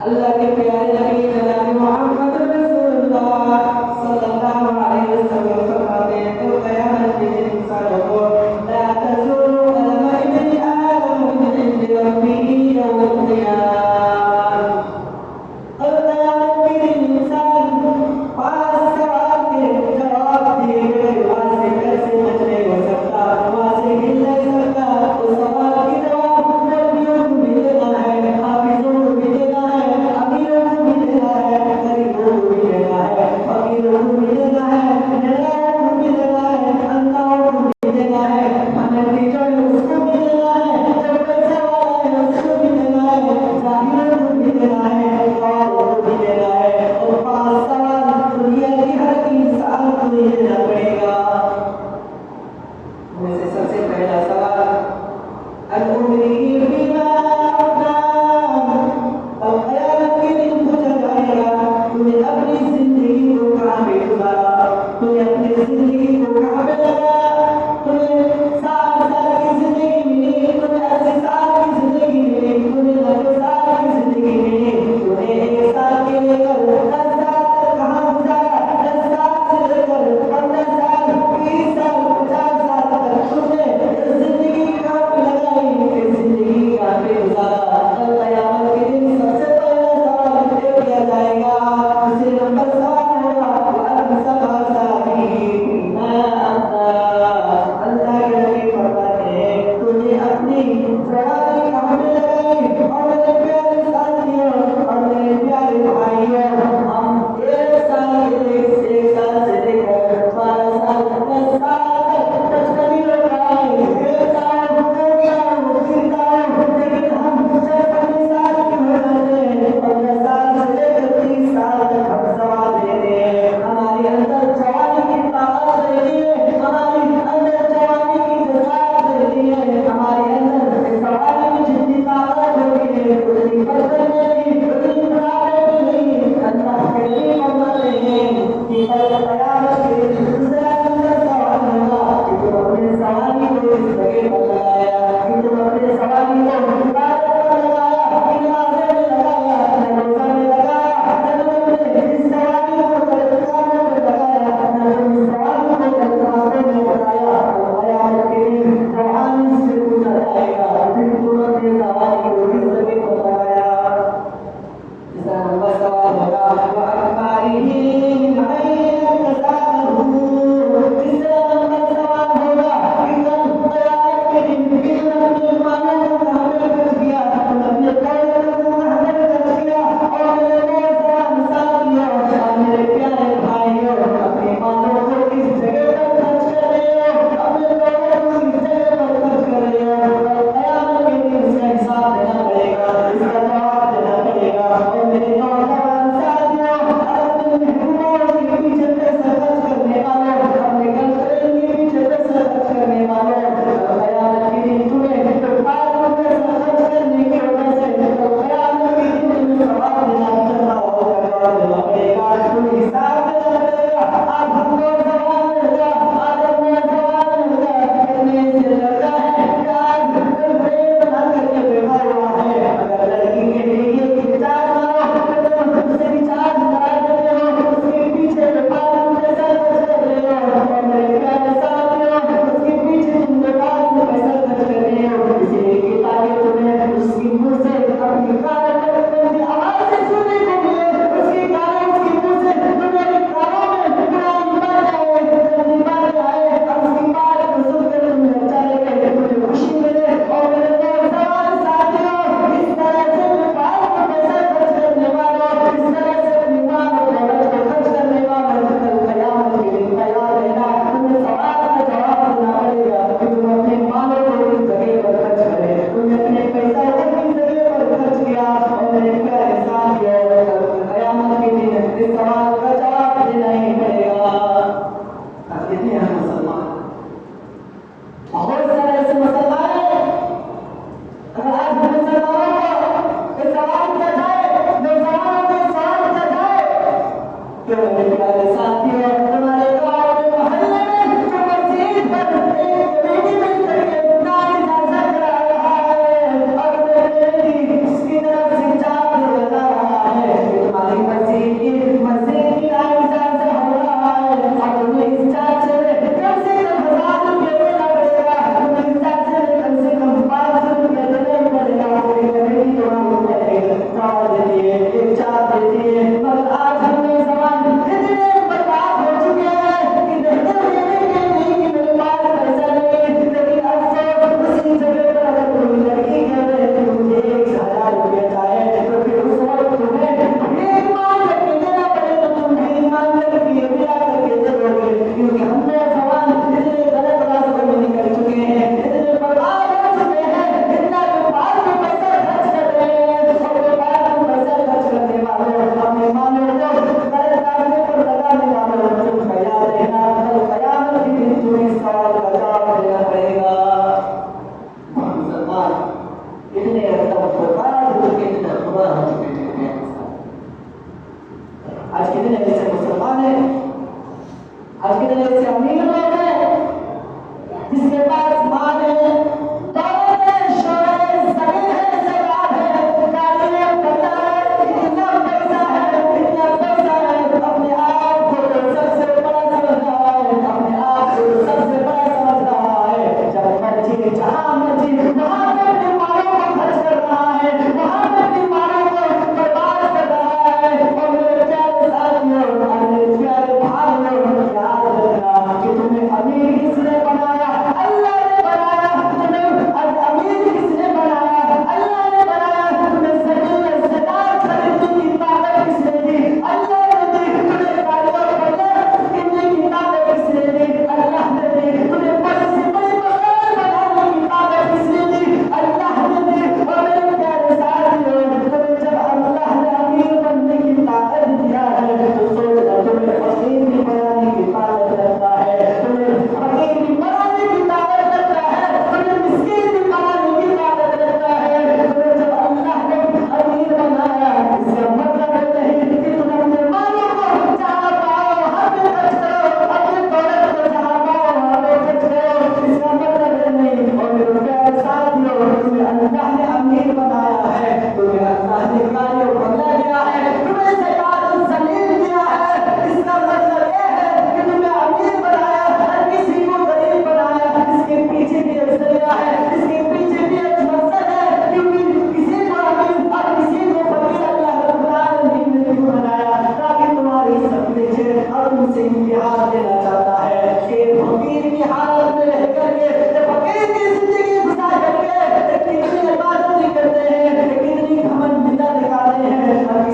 अल्लाह के प्यारे नबी जनाब मोहम्मद रसूलुल्लाह सल्लल्लाहु अलैहि वसल्लम फरमाते हैं कि क़यामत के दिन इंसानों को ला तज़ूलु क़दम इब्न आदम मिन इंदि रब्बिही यौमल क़ियामह। और क़यामत के दिन इंसान 5 सवाल के जवाब दिए बिना वहाँ से कैसे बच नहीं हो सकता, वहाँ से हिल नहीं सकता। उस सवाल के जवाब नबियों को भी देना है, हाफिज़ों को भी देना है, अमीर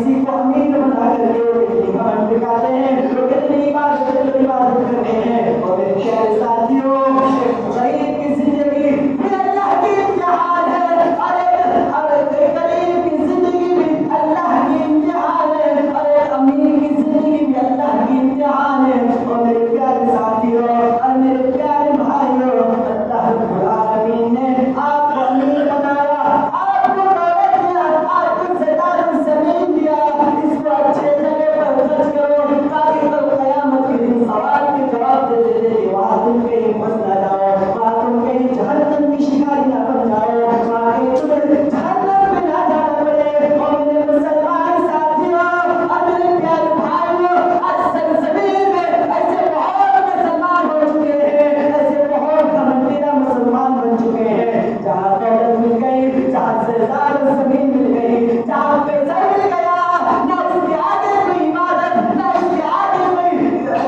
किसी को अमीर बना करके कितनी घमंड दिखाते हैं, लोग कितनी इबादत करते हैं। और मेरे प्यारे साथियों, गरीब की जिंदगी भी अल्लाह की इम्तिहान है, और गरीब की जिंदगी भी अल्लाह की इम्तिहान है, और अमीर की जिंदगी भी अल्लाह की इम्तिहान है। और मेरे प्यारे साथियों और मेरे प्यारे भाइयों, अल्लाह रब्बुल आलमीन ने आपको अमीर बनाया, आपको दौलत दिया, आपको ज़मीन ज़मीन दिया, इसको अच्छे जगह पर खर्च करो ताकि कल क़यामत के दिन सवाल के जवाब दे दे वहाँ तुम कहीं फंस ना जाओ, वहाँ तुम कहीं जहन्नम की शिकारी ना बन जाओ, वहाँ कहीं तुम्हें जहन्नम में ना जाना पड़े। और मेरे मुसलमान साथियों और मेरे प्यारे भाइयों, आज सरज़मीन में ऐसे बहुत मुसलमान हो चुके हैं, ऐसे बहुत घमंडीदा मुसलमान बन चुके हैं, जहाँ दौलत मिल गई, जहाँ ज़मीन ज़मीन मिल गई, जहाँ पैसा मिल गया, ना उसके आगे कोई इबादत, ना उसके आगे कोई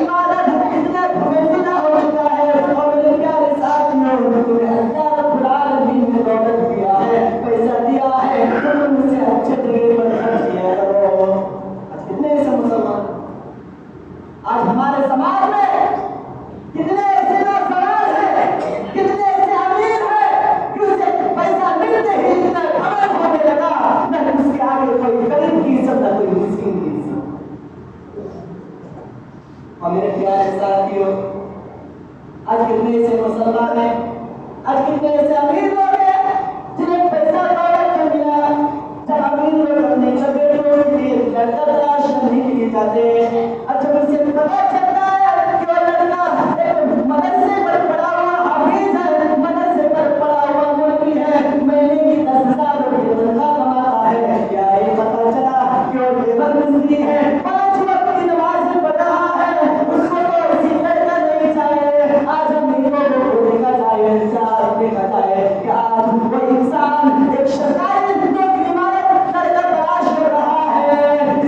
इबादत, इतना घमंडीदा हो चुका है। और मेरे प्यारे साथियों, तुम्हें अल्लाह रब्बुल आलमीन ने दौलत दिया है, पैसा दिया है, तुम उसे अच्छे जगह पर खर्च किया करो। आज कितने ऐसे मुसलमान, आज हमारे समाज में कितने ऐसे नौजवान हैं, कितने ऐसे अमीर हैं कि उसे पैसा मिलते ही इतना घमंड होने लगा, न उसके आगे कोई गरीब की इज्जत, न कोई मिस्कीन की इज्जत। और मेरे प्यारे साथियों, आज कितने ऐसे मुसलमान हैं, आज कितने ऐसे अमीर लोग हैं जिन्हें पैसा दौलत जो मिला, जब अमीर लोग अपने बेटों के लिए लड़का तलाश करने के लिए जाते हैं, अच्छा उसे पता चलता है कि वो लड़का एक मदरसे पर पढ़ा हुआ हाफिज है, मदरसे पर पढ़ा हुआ मौलवी है, महीने की 10,000 रुपये तनख्वाह कमाता है, क्या ये पता चला कि वो लेबर मिस्त्री है, 5 वक्त की नमाज पढ़ रहा है, उसको तो ऐसी लड़का नहीं चाहिए। आज अमीरों को देखा जाए, देखा जाए कि आज वो इंसान एक सरकारी नौकरी वाला लड़का तलाश कर रहा है,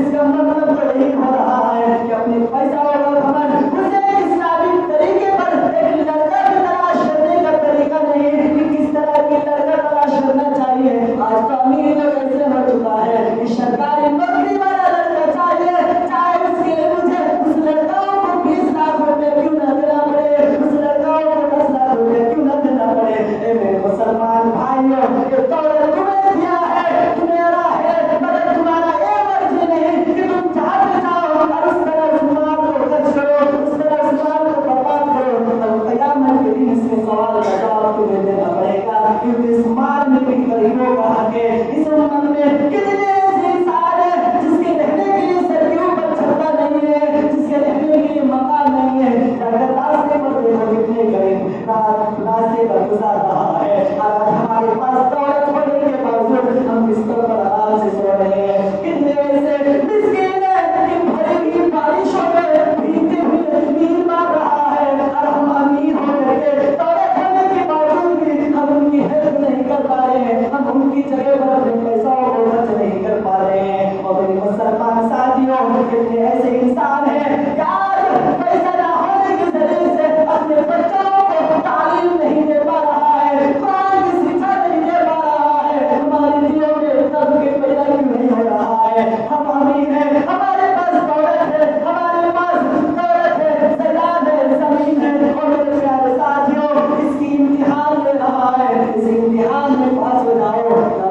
इसका मतलब तो यही हो रहा है कि अपने पैसा और घमंड उसे इस्लामिक तरीके पर एक लड़का की तलाश करने का तरीका नहीं कि किस तरह की लड़का तलाश करना चाहिए। आज तो अमीर लोग ऐसे हो चुका है कि सरकारी नौकरी वाला लड़का चाहिए, चाहे उसके लिए मुझे उस लड़काओं को 20 लाख रुपए क्यों न देना पड़े, उस लड़काओं को 10 लाख रुपए क्यों न देना पड़े। ए मेरे मुसलमान भाइयों, ये दौलत तुम्हें दिया है, तुम्हारा है, मगर तुम्हारा ये मर्जी नहीं कि तुम जहाँ पे जाओ और उस तरह उस माल को खर्च करो, उस तरह उस माल को बर्बाद करो। और क़यामत के दिन इसके सवाल का जवाब तुम्हें देना पड़ेगा, क्योंकि इस माल में भी गरीबों का हक है। इस उम्मत में कितने ऐसे इंसान हैं जिसके रहने के लिए सड़कों पर छत्ता नहीं है, जिसके रहने के लिए मकान नहीं है, अगर रास्ते पर देखो कितने गरीब रास्ते पर गुजार रहा है। आज हमारे पास दौलत होने के बावजूद हम बिस्तर पर आराम से सो रहे हैं। कितने ऐसे मिस्कीन हैं कि भरी हुई बारिशों में भीगते हुए नींद मार रहा है, और हम अमीर होकर के दौलत होने के बावजूद भी हम उनकी हेल्प नहीं कर पा रहे हैं, हम उनकी जगह पर अपने पैसों को खर्च नहीं कर पा रहे हैं। और मेरे मुसलमान साथियों, कितने ऐसे इंसान हैं कि आज पैसा ना होने के जरिए से अपने बच्चों को तालीम नहीं दे पा रहा है, कुरान की शिक्षा नहीं दे पा रहा है। हमारे दिलों में इतना दुख पैदा क्यों नहीं हो रहा है? हम अमीर हैं, हमारे पास दौलत है, हमारे पास दौलत है, ज़मीन है, ज़मीन है। और मेरे प्यारे साथियों, इसकी इम्तिहान ले रहा है, इस इम्तिहान में पास हो जाओ।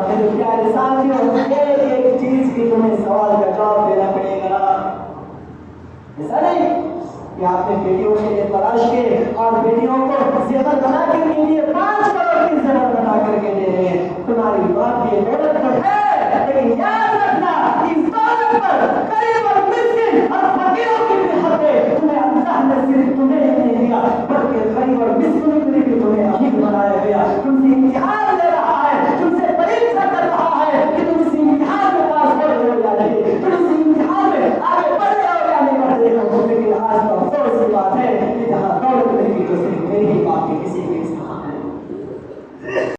मेरे प्यारे साथियों, एक चीज की तुम्हें सवाल का जवाब देना पड़ेगा। ऐसा नहीं कि आपने बेटियों के लिए तलाश के और बेटियों को जेवर बना के लिए 5